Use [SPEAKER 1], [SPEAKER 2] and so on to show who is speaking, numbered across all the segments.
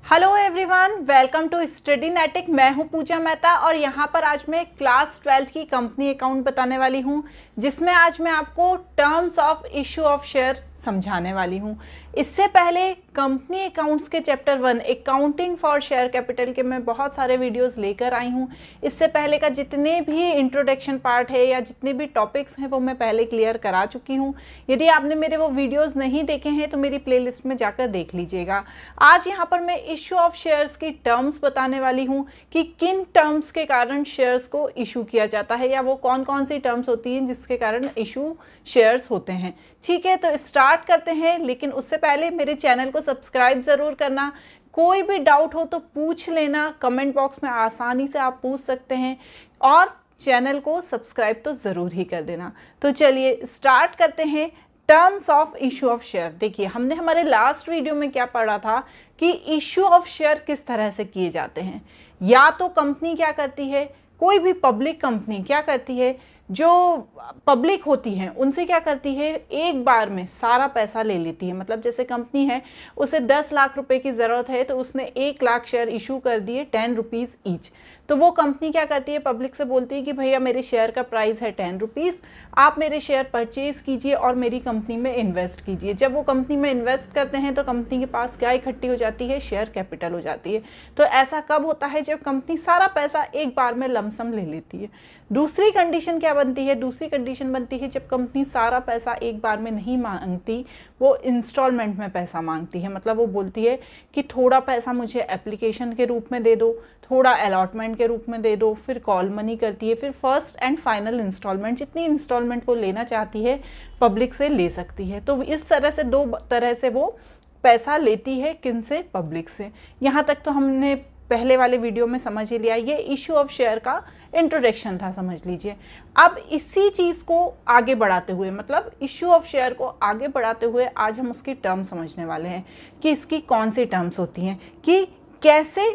[SPEAKER 1] Hello everyone, welcome to Studynetic. मैं हूं पूजा मेहता और यहां पर आज मैं क्लास 12th की कंपनी अकाउंट बताने वाली हूं, जिसमें आज मैं आपको terms of issue of share समझाने वाली हूं। इससे पहले कंपनी अकाउंट्स के chapter 1 accounting for share capital के मैं बहुत सारे वीडियोस लेकर आई हूं। इससे पहले का जितने भी इंट्रोडक्शन पार्ट है या जितने भी टॉपिक्स हैं वो मैं पहले क्लियर करा चुकी हूं। यदि आपने मेरे वो वीडियोस नहीं देखे हैं तो मेरी प्लेलिस्ट में जाकर देख लीजिएगा। आज यहाँ पर मैं इशू ऑफ शेयर्स की टर्म्स बताने वाली हूँ कि किन टर्म्स के कारण शेयर्स को इशू किया जाता है या वो कौन कौन सी टर्म्स होती हैं जिसके कारण इशू शेयर्स होते हैं। ठीक है, तो स्टार्ट करते हैं, लेकिन उससे पहले मेरे चैनल को सब्सक्राइब ज़रूर करना। कोई भी डाउट हो तो पूछ लेना, कमेंट बॉक्स में आसानी से आप पूछ सकते हैं और चैनल को सब्सक्राइब तो ज़रूर ही कर देना। तो चलिए स्टार्ट करते हैं। Terms of issue of share. देखिए, हमने हमारे लास्ट वीडियो में क्या पढ़ा था कि इशू ऑफ शेयर किस तरह से किए जाते हैं। या तो कंपनी क्या करती है, कोई भी पब्लिक कंपनी क्या करती है, जो पब्लिक होती हैं उनसे क्या करती है, एक बार में सारा पैसा ले लेती है। मतलब जैसे कंपनी है, उसे 10 लाख रुपए की ज़रूरत है तो उसने 1 लाख शेयर इशू कर दिए 10 रुपीज़ ईच। तो वो कंपनी क्या करती है, पब्लिक से बोलती है कि भैया मेरे शेयर का प्राइस है 10 रुपीज़, आप मेरे शेयर परचेज कीजिए और मेरी कंपनी में इन्वेस्ट कीजिए। जब वो कंपनी में इन्वेस्ट करते हैं तो कंपनी के पास क्या इकट्ठी हो जाती है, शेयर कैपिटल हो जाती है। तो ऐसा कब होता है, जब कंपनी सारा पैसा एक बार में लमसम ले लेती है। दूसरी कंडीशन क्या बनती है, दूसरी कंडीशन बनती है जब कंपनी सारा पैसा एक बार में नहीं मांगती, वो इंस्टॉलमेंट में पैसा मांगती है। मतलब वो बोलती है कि थोड़ा पैसा मुझे एप्लीकेशन के रूप में दे दो, थोड़ा अलॉटमेंट के रूप में दे दो, फिर कॉल मनी करती है, फिर फर्स्ट एंड फाइनल इंस्टॉलमेंट, जितनी इंस्टॉलमेंट वो लेना चाहती है पब्लिक से ले सकती है। तो इस तरह से दो तरह से वो पैसा लेती है, किन से, पब्लिक से। यहाँ तक तो हमने पहले वाले वीडियो में समझ ही लिया। ये इशू ऑफ शेयर का इंट्रोडक्शन था, समझ लीजिए। अब इसी चीज़ को आगे बढ़ाते हुए, मतलब इशू ऑफ शेयर को आगे बढ़ाते हुए आज हम उसकी टर्म समझने वाले हैं कि इसकी कौन सी टर्म्स होती हैं, कि कैसे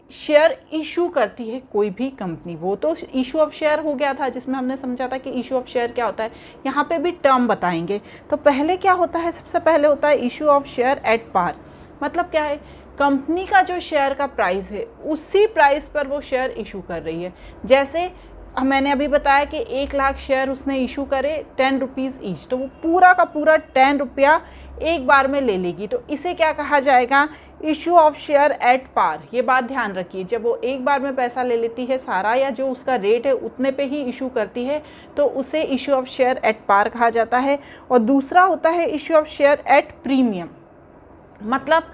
[SPEAKER 1] शेयर इशू करती है कोई भी कंपनी। वो तो इशू ऑफ शेयर हो गया था जिसमें हमने समझा था कि इशू ऑफ शेयर क्या होता है। यहाँ पे भी टर्म बताएंगे। तो पहले क्या होता है, सबसे पहले होता है issue of share at par. मतलब क्या है, कंपनी का जो शेयर का प्राइस है उसी प्राइस पर वो शेयर इशू कर रही है। जैसे मैंने अभी बताया कि 1 लाख शेयर उसने इशू करे 10 रुपीज़ ईच, तो वो पूरा का पूरा 10 रुपया एक बार में ले लेगी। तो इसे क्या कहा जाएगा, issue of share at par. ये बात ध्यान रखिए, जब वो एक बार में पैसा ले लेती है सारा, या जो उसका रेट है उतने पे ही इशू करती है, तो उसे issue of share at par कहा जाता है। और दूसरा होता है issue of share at premium. मतलब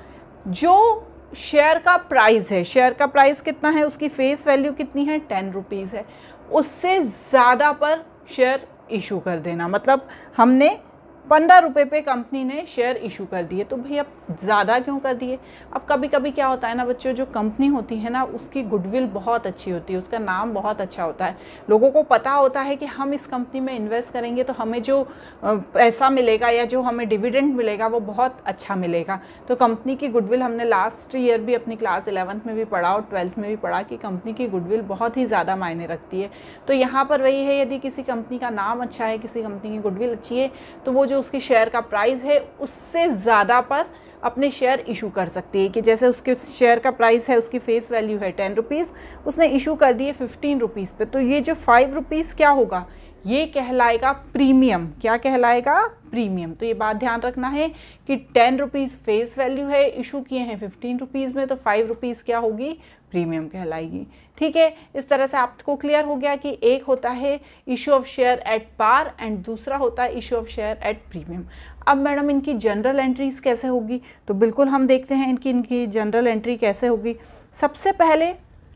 [SPEAKER 1] जो शेयर का प्राइस है, शेयर का प्राइस कितना है, उसकी फेस वैल्यू कितनी है, 10 रुपीज़ है, उससे ज़्यादा पर शेयर इशू कर देना। मतलब हमने 15 रुपये पे कंपनी ने शेयर इशू कर दिए, तो भैया ज़्यादा क्यों कर दिए। अब कभी कभी क्या होता है ना बच्चों, जो कंपनी होती है ना उसकी गुडविल बहुत अच्छी होती है, उसका नाम बहुत अच्छा होता है, लोगों को पता होता है कि हम इस कंपनी में इन्वेस्ट करेंगे तो हमें जो पैसा मिलेगा या जो हमें डिविडेंड मिलेगा वो बहुत अच्छा मिलेगा। तो कंपनी की गुडविल, हमने लास्ट ईयर भी अपनी क्लास 11th में भी पढ़ा और 12th में भी पढ़ा कि कंपनी की गुडविल बहुत ही ज़्यादा मायने रखती है। तो यहाँ पर वही है, यदि किसी कंपनी का नाम अच्छा है, किसी कंपनी की गुडविल अच्छी है, तो वो जो उसकी शेयर का प्राइस है उससे ज़्यादा पर अपने शेयर इशू कर सकती है। कि जैसे उसके शेयर का प्राइस है, उसकी फेस वैल्यू है 10 रुपीज़, उसने इशू कर दिए 15 रुपीज़ पे, तो ये जो 5 रुपीज़ क्या होगा, ये कहलाएगा प्रीमियम। क्या कहलाएगा, प्रीमियम। तो ये बात ध्यान रखना है कि 10 रुपीज़ फेस वैल्यू है, इशू किए हैं 15 रुपीज़ में, तो 5 रुपीज़ क्या होगी, प्रीमियम कहलाएगी। ठीक है, इस तरह से आपको क्लियर हो गया कि एक होता है issue of share at par and दूसरा होता है issue of share at premium. अब मैडम इनकी जनरल एंट्रीज कैसे होगी, तो बिल्कुल हम देखते हैं इनकी जनरल एंट्री कैसे होगी। सबसे पहले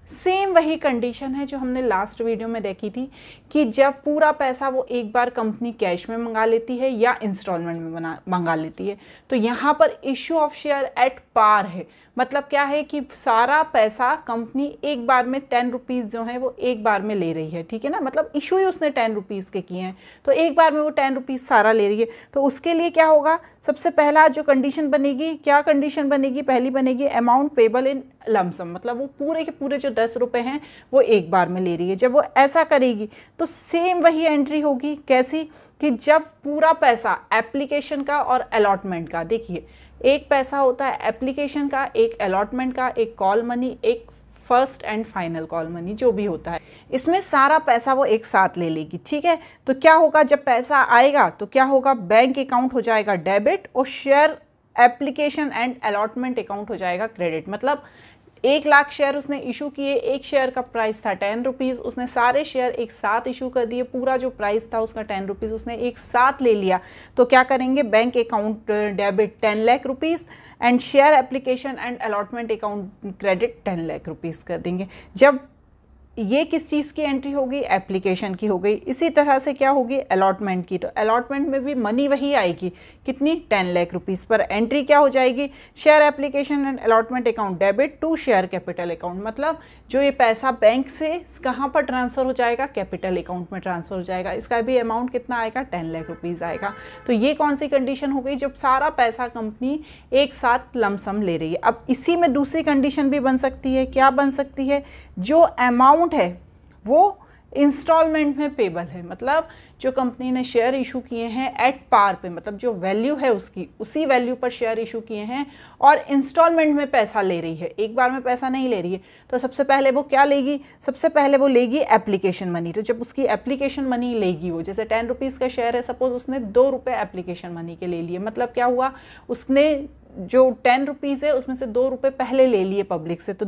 [SPEAKER 1] सेम वही कंडीशन है जो हमने लास्ट वीडियो में देखी थी कि जब पूरा पैसा वो एक बार कंपनी कैश में मंगा लेती है या इंस्टॉलमेंट में मंगा लेती है। तो यहाँ पर issue of share at par है। मतलब क्या है कि सारा पैसा कंपनी एक बार में 10 रुपीज़ जो है वो एक बार में ले रही है। ठीक है ना, मतलब इशू ही उसने 10 रुपीज़ के किए हैं, तो एक बार में वो 10 रुपीज़ सारा ले रही है। तो उसके लिए क्या होगा, सबसे पहला जो कंडीशन बनेगी, क्या कंडीशन बनेगी, पहली बनेगी अमाउंट पेबल इन लमसम। मतलब वो पूरे के पूरे जो 10 रुपये हैं वो एक बार में ले रही है। जब वो ऐसा करेगी तो सेम वही एंट्री होगी। कैसी, कि जब पूरा पैसा एप्लीकेशन का और अलॉटमेंट का, देखिए एक पैसा होता है एप्लीकेशन का, एक अलॉटमेंट का, एक कॉल मनी, एक first and final call money, जो भी होता है इसमें सारा पैसा वो एक साथ ले लेगी। ठीक है, तो क्या होगा, जब पैसा आएगा तो क्या होगा, बैंक अकाउंट हो जाएगा डेबिट और share application and allotment account हो जाएगा क्रेडिट। मतलब 1 लाख शेयर उसने इशू किए, एक शेयर का प्राइस था 10 रुपीज़, उसने सारे शेयर एक साथ इशू कर दिए, पूरा जो प्राइस था उसका 10 रुपीज़ उसने एक साथ ले लिया। तो क्या करेंगे, bank account debit 10 lakh rupees and share application and allotment account credit 10 lakh rupees कर देंगे। जब ये किस चीज़ की एंट्री होगी, एप्लीकेशन की हो गई। इसी तरह से क्या होगी, अलॉटमेंट की, तो अलॉटमेंट में भी मनी वही आएगी, कितनी, 10 लाख रुपीज़, पर एंट्री क्या हो जाएगी, share application and allotment account debit to share capital account. मतलब जो ये पैसा बैंक से कहाँ पर ट्रांसफ़र हो जाएगा, कैपिटल अकाउंट में ट्रांसफ़र हो जाएगा। इसका भी अमाउंट कितना आएगा, 10 लाख रुपीज़ आएगा। तो ये कौन सी कंडीशन हो गई, जब सारा पैसा कंपनी एक साथ लमसम ले रही है। अब इसी में दूसरी कंडीशन भी बन सकती है, क्या बन सकती है, जो अमाउंट है वो इंस्टॉलमेंट में पेबल है। मतलब जो कंपनी ने शेयर इशू किए हैं एट पार पे, मतलब जो वैल्यू है उसकी, उसी वैल्यू पर शेयर इशू किए हैं और इंस्टॉलमेंट में पैसा ले रही है, एक बार में पैसा नहीं ले रही है। तो सबसे पहले वो क्या लेगी, सबसे पहले वो लेगी एप्लीकेशन मनी। तो जब उसकी एप्लीकेशन मनी लेगी, वो जैसे 10 रुपीज़ का शेयर है, सपोज उसने 2 रुपये एप्लीकेशन मनी के ले लिए, मतलब क्या हुआ, उसने जो 10 रुपीज़ है उसमें से 2 रुपये पहले ले लिए पब्लिक से, तो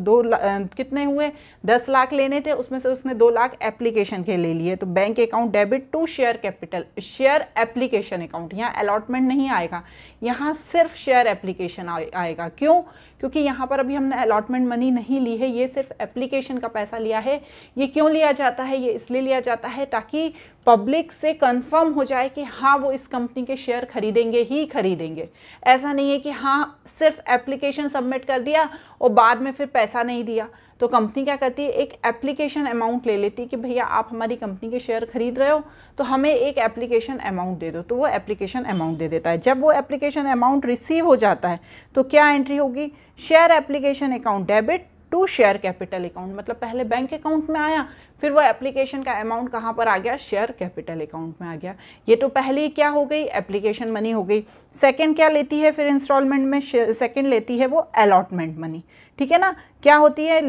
[SPEAKER 1] कितने हुए, 10 लाख लेने थे, उसमें से उसने 2 लाख एप्लीकेशन के ले लिए। तो bank account debit to share capital, share application account, यहाँ अलॉटमेंट नहीं आएगा, यहाँ सिर्फ शेयर एप्लीकेशन आएगा। क्यों, क्योंकि यहाँ पर अभी हमने अलॉटमेंट मनी नहीं ली है, ये सिर्फ एप्लीकेशन का पैसा लिया है। ये क्यों लिया जाता है, ये इसलिए लिया जाता है ताकि पब्लिक से कंफर्म हो जाए कि हाँ वो इस कंपनी के शेयर खरीदेंगे ही खरीदेंगे। ऐसा नहीं है कि हाँ सिर्फ एप्लीकेशन सबमिट कर दिया और बाद में फिर पैसा नहीं दिया। तो कंपनी क्या करती है, एक एप्लीकेशन अमाउंट ले लेती है कि भैया आप हमारी कंपनी के शेयर खरीद रहे हो तो हमें एक एप्लीकेशन अमाउंट दे दो, तो वो एप्लीकेशन अमाउंट दे देता है। जब वो एप्लीकेशन अमाउंट रिसीव हो जाता है तो क्या एंट्री होगी, share application account debit to share capital account. मतलब पहले बैंक अकाउंट में आया, फिर वो एप्लीकेशन का अमाउंट कहाँ पर आ गया, शेयर कैपिटल अकाउंट में आ गया। ये तो पहली क्या हो गई, एप्लीकेशन मनी हो गई। सेकंड क्या लेती है फिर इंस्टॉलमेंट में, सेकंड लेती है वो अलॉटमेंट मनी। ठीक है ना, क्या होती है,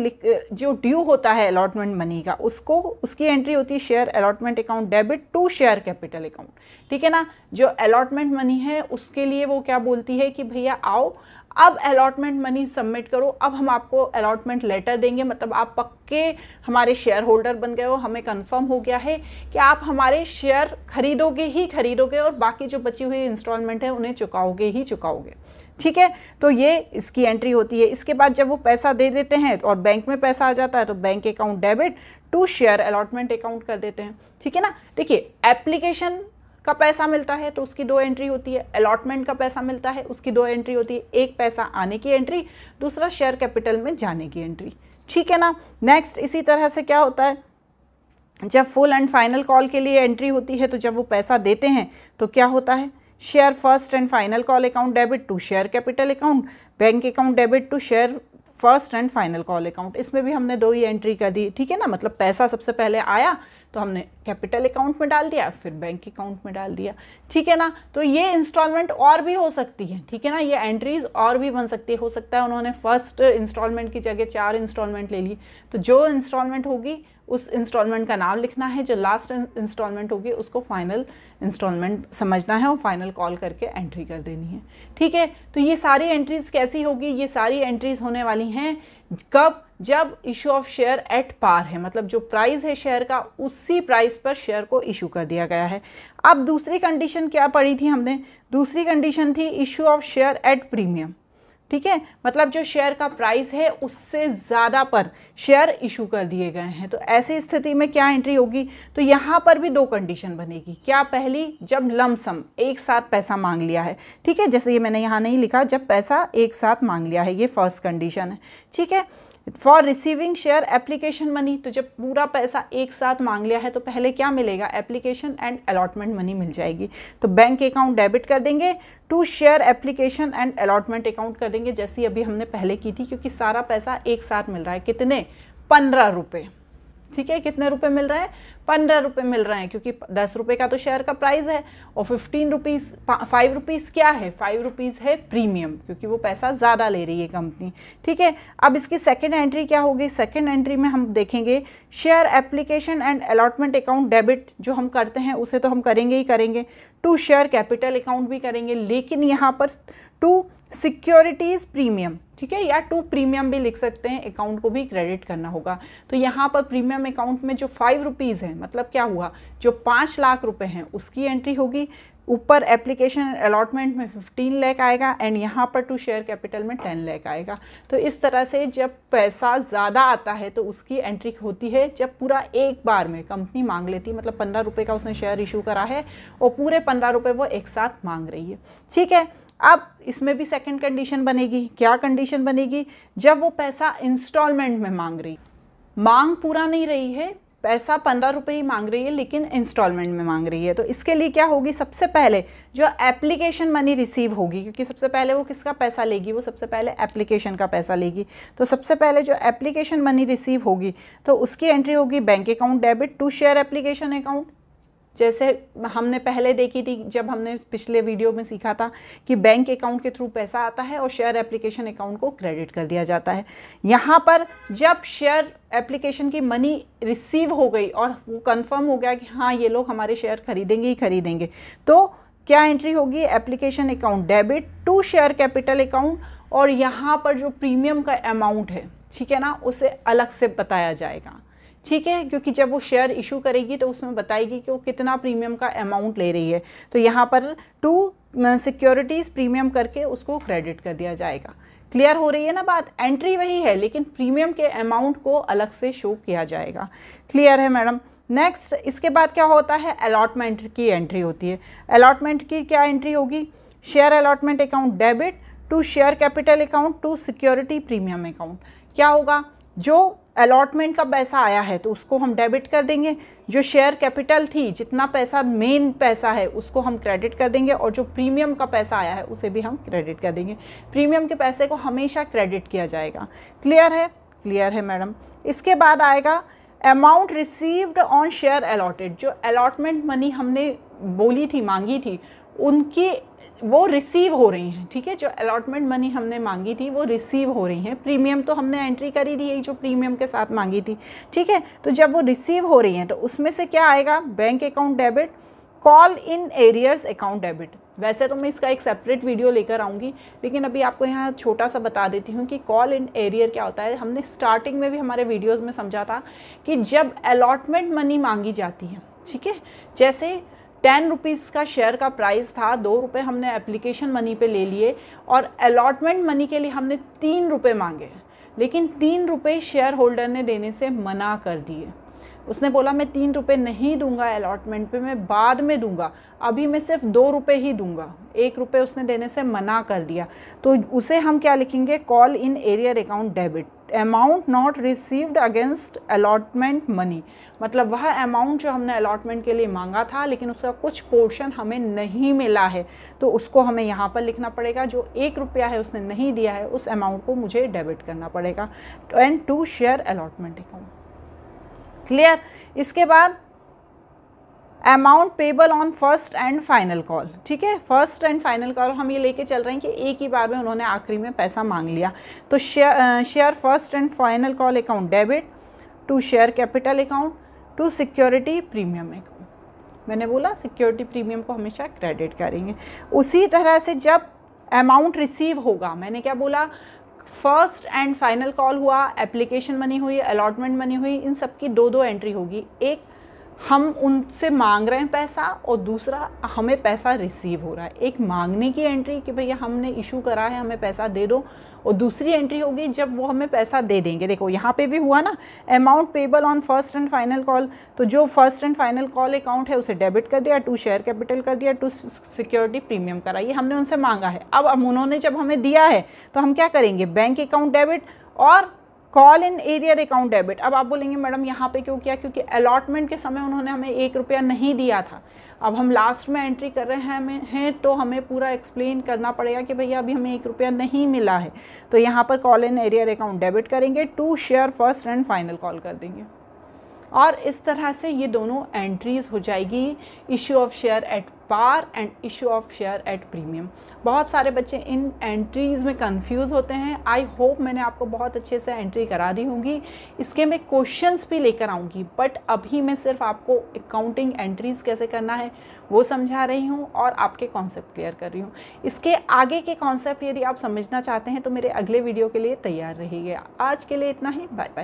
[SPEAKER 1] जो ड्यू होता है अलॉटमेंट मनी का, उसकी एंट्री होती है share allotment account debit to share capital account. ठीक है ना, जो अलॉटमेंट मनी है उसके लिए वो क्या बोलती है कि भैया आओ अब अलॉटमेंट मनी सबमिट करो, अब हम आपको अलॉटमेंट लेटर देंगे, मतलब आप पक्के हमारे शेयर होल्डर बन गए हो, हमें कंफर्म हो गया है कि आप हमारे शेयर खरीदोगे ही खरीदोगे और बाकी जो बची हुई इंस्टॉलमेंट है उन्हें चुकाओगे ही चुकाओगे। ठीक है, तो ये इसकी एंट्री होती है। इसके बाद जब वो पैसा दे देते हैं और बैंक में पैसा आ जाता है तो bank account debit to share allotment account कर देते हैं। ठीक है ना, देखिए एप्लीकेशन का पैसा मिलता है तो उसकी 2 एंट्री होती है, अलॉटमेंट का पैसा मिलता है उसकी 2 एंट्री होती है, एक पैसा आने की एंट्री, दूसरा शेयर कैपिटल में जाने की एंट्री। ठीक है ना, नेक्स्ट इसी तरह से क्या होता है, जब फुल एंड फाइनल कॉल के लिए एंट्री होती है तो जब वो पैसा देते हैं तो क्या होता है, share first and final call account debit to share capital account, bank account debit to share first and final call account. इसमें भी हमने 2 ही एंट्री कर दी। ठीक है ना, मतलब पैसा सबसे पहले आया तो हमने कैपिटल अकाउंट में डाल दिया, फिर बैंक अकाउंट में डाल दिया। ठीक है ना, तो ये इंस्टॉलमेंट और भी हो सकती है। ठीक है ना, ये एंट्रीज और भी बन सकती है। हो सकता है उन्होंने फर्स्ट इंस्टॉलमेंट की जगह 4 इंस्टॉलमेंट ले ली, तो जो इंस्टॉलमेंट होगी उस इंस्टॉलमेंट का नाम लिखना है, जो लास्ट इंस्टॉलमेंट होगी उसको फाइनल इंस्टॉलमेंट समझना है और फाइनल कॉल करके एंट्री कर देनी है। ठीक है, तो ये सारी एंट्रीज कैसी होगी, ये सारी एंट्रीज होने वाली हैं कब, जब issue of share at par है, मतलब जो प्राइस है शेयर का उसी प्राइस पर शेयर को इशू कर दिया गया है। अब दूसरी कंडीशन क्या पढ़ी थी हमने, दूसरी कंडीशन थी issue of share at premium. ठीक है, मतलब जो शेयर का प्राइस है उससे ज़्यादा पर शेयर इशू कर दिए गए हैं। तो ऐसी स्थिति में क्या एंट्री होगी, तो यहाँ पर भी 2 कंडीशन बनेगी। क्या, पहली जब लमसम एक साथ पैसा मांग लिया है। ठीक है, जैसे ये मैंने यहाँ नहीं लिखा, जब पैसा एक साथ मांग लिया है, ये फर्स्ट कंडीशन है। ठीक है, for receiving share application money, तो जब पूरा पैसा एक साथ मांग लिया है तो पहले क्या मिलेगा, एप्लीकेशन एंड अलॉटमेंट मनी मिल जाएगी। तो बैंक अकाउंट डेबिट कर देंगे to share application and allotment account कर देंगे, जैसी अभी हमने पहले की थी, क्योंकि सारा पैसा एक साथ मिल रहा है। कितने, 15 रुपये। ठीक है, कितने रुपए मिल रहे हैं? 15 रुपये मिल रहे हैं, क्योंकि 10 रुपये का तो शेयर का प्राइस है और 15 रुपीज़ 5 रुपीज़ क्या है? 5 रुपीज़ है प्रीमियम, क्योंकि वो पैसा ज़्यादा ले रही है कंपनी। ठीक है, अब इसकी सेकेंड एंट्री क्या होगी? सेकेंड एंट्री में हम देखेंगे share application and allotment account debit जो हम करते हैं उसे तो हम करेंगे ही करेंगे, टू शेयर कैपिटल अकाउंट भी करेंगे, लेकिन यहाँ पर टू सिक्योरिटीज़ प्रीमियम, ठीक है, या टू प्रीमियम भी लिख सकते हैं, अकाउंट को भी क्रेडिट करना होगा। तो यहाँ पर प्रीमियम अकाउंट में जो 5 रुपीज़ है, मतलब क्या हुआ, जो 5 लाख रुपए हैं उसकी एंट्री होगी। ऊपर एप्लीकेशन अलॉटमेंट में 15 लाख आएगा एंड यहाँ पर टू शेयर कैपिटल में 10 लाख आएगा। तो इस तरह से जब पैसा ज़्यादा आता है तो उसकी एंट्री होती है जब पूरा एक बार में कंपनी मांग लेती है, मतलब 15 रुपये का उसने शेयर इशू करा है और पूरे 15 रुपये वो एक साथ मांग रही है। ठीक है, अब इसमें भी सेकंड कंडीशन बनेगी। क्या कंडीशन बनेगी? जब वो पैसा इंस्टॉलमेंट में मांग रही, मांग पूरा नहीं रही है, पैसा 15 रुपये ही मांग रही है लेकिन इंस्टॉलमेंट में मांग रही है। तो इसके लिए क्या होगी? सबसे पहले जो एप्लीकेशन मनी रिसीव होगी, क्योंकि सबसे पहले वो किसका पैसा लेगी? वो सबसे पहले एप्लीकेशन का पैसा लेगी। तो सबसे पहले जो एप्लीकेशन मनी रिसीव होगी तो उसकी एंट्री होगी bank account debit to share application account, जैसे हमने पहले देखी थी जब हमने पिछले वीडियो में सीखा था कि बैंक अकाउंट के थ्रू पैसा आता है और शेयर एप्लीकेशन अकाउंट को क्रेडिट कर दिया जाता है। यहाँ पर जब शेयर एप्लीकेशन की मनी रिसीव हो गई और वो कंफर्म हो गया कि हाँ ये लोग हमारे शेयर खरीदेंगे ही खरीदेंगे, तो क्या एंट्री होगी? Application account debit to share capital account, और यहाँ पर जो प्रीमियम का अमाउंट है, ठीक है ना, उसे अलग से बताया जाएगा। ठीक है, क्योंकि जब वो शेयर इशू करेगी तो उसमें बताएगी कि वो कितना प्रीमियम का अमाउंट ले रही है। तो यहाँ पर टू सिक्योरिटीज़ प्रीमियम करके उसको क्रेडिट कर दिया जाएगा। क्लियर हो रही है ना बात? एंट्री वही है लेकिन प्रीमियम के अमाउंट को अलग से शो किया जाएगा। क्लियर है मैडम? नेक्स्ट इसके बाद क्या होता है? अलॉटमेंट की एंट्री होती है। अलॉटमेंट की क्या एंट्री होगी? Share allotment account debit to share capital account to security premium account. क्या होगा? जो अलॉटमेंट का पैसा आया है तो उसको हम डेबिट कर देंगे, जो शेयर कैपिटल थी, जितना पैसा मेन पैसा है उसको हम क्रेडिट कर देंगे, और जो प्रीमियम का पैसा आया है उसे भी हम क्रेडिट कर देंगे। प्रीमियम के पैसे को हमेशा क्रेडिट किया जाएगा। क्लियर है? क्लियर है मैडम? इसके बाद आएगा amount received on share allotted. जो अलॉटमेंट मनी हमने बोली थी, मांगी थी, उनकी वो रिसीव हो रही हैं। ठीक है, जो अलॉटमेंट मनी हमने मांगी थी वो रिसीव हो रही हैं। प्रीमियम तो हमने एंट्री करी थी, यही जो प्रीमियम के साथ मांगी थी। ठीक है, तो जब वो रिसीव हो रही हैं तो उसमें से क्या आएगा? Bank account debit, call in arrears account debit. वैसे तो मैं इसका एक सेपरेट वीडियो लेकर आऊँगी, लेकिन अभी आपको यहाँ छोटा सा बता देती हूँ कि कॉल इन एरियर क्या होता है। हमने स्टार्टिंग में भी हमारे वीडियोज़ में समझा था कि जब अलॉटमेंट मनी मांगी जाती है, ठीक है, जैसे 10 रुपीज़ का शेयर का प्राइस था, 2 रुपये हमने एप्लीकेशन मनी पे ले लिए और अलॉटमेंट मनी के लिए हमने 3 रुपये मांगे, लेकिन 3 रुपये शेयर होल्डर ने देने से मना कर दिए। उसने बोला मैं 3 रुपये नहीं दूंगा अलॉटमेंट पे, मैं बाद में दूंगा, अभी मैं सिर्फ 2 रुपये ही दूंगा। 1 रुपये उसने देने से मना कर दिया, तो उसे हम क्या लिखेंगे? Call in arrear account debit, amount not received against allotment money. मतलब वह अमाउंट जो हमने अलॉटमेंट के लिए मांगा था लेकिन उसका कुछ पोर्शन हमें नहीं मिला है, तो उसको हमें यहाँ पर लिखना पड़ेगा। जो 1 रुपया है उसने नहीं दिया है, उस अमाउंट को मुझे डेबिट करना पड़ेगा। And to share allotment account. Clear? इसके बाद amount payable on first and final call. ठीक है, फर्स्ट एंड फाइनल कॉल हम ये लेके चल रहे हैं कि एक ही बार में उन्होंने आखिरी में पैसा मांग लिया, तो share first and final call account debit to share capital account to security premium account. मैंने बोला सिक्योरिटी प्रीमियम को हमेशा क्रेडिट करेंगे। उसी तरह से जब अमाउंट रिसीव होगा, मैंने क्या बोला? फर्स्ट एंड फाइनल कॉल हुआ, एप्लीकेशन मनी हुई, अलॉटमेंट मनी हुई, इन सब की 2-2 एंट्री होगी। एक हम उनसे मांग रहे हैं पैसा और दूसरा हमें पैसा रिसीव हो रहा है। एक मांगने की एंट्री कि भैया हमने इशू करा है, हमें पैसा दे दो, और दूसरी एंट्री होगी जब वो हमें पैसा दे देंगे। देखो यहाँ पे भी हुआ ना, amount payable on first and final call, तो जो first and final call account है उसे डेबिट कर दिया, टू शेयर कैपिटल कर दिया, टू सिक्योरिटी प्रीमियम करा। ये हमने उनसे मांगा है। अब उन्होंने जब हमें दिया है तो हम क्या करेंगे? बैंक अकाउंट डेबिट और call in arrear account debit. अब आप बोलेंगे मैडम यहाँ पे क्यों किया? क्योंकि अलॉटमेंट के समय उन्होंने हमें 1 रुपया नहीं दिया था। अब हम लास्ट में एंट्री कर रहे हैं तो हमें पूरा एक्सप्लेन करना पड़ेगा कि भैया अभी हमें 1 रुपया नहीं मिला है, तो यहाँ पर call in arrear account debit करेंगे, to share first and final call कर देंगे। और इस तरह से ये दोनों एंट्रीज हो जाएगी, issue of share at par and issue of share at premium. बहुत सारे बच्चे इन एंट्रीज़ में कंफ्यूज होते हैं। आई होप मैंने आपको बहुत अच्छे से एंट्री करा दी होंगी। इसके मैं क्वेश्चंस भी लेकर आऊँगी, बट अभी मैं सिर्फ आपको अकाउंटिंग एंट्रीज़ कैसे करना है वो समझा रही हूँ और आपके कॉन्सेप्ट क्लियर कर रही हूँ। इसके आगे के कॉन्सेप्ट यदि आप समझना चाहते हैं तो मेरे अगले वीडियो के लिए तैयार रहिएगा। आज के लिए इतना ही, बाय बाय।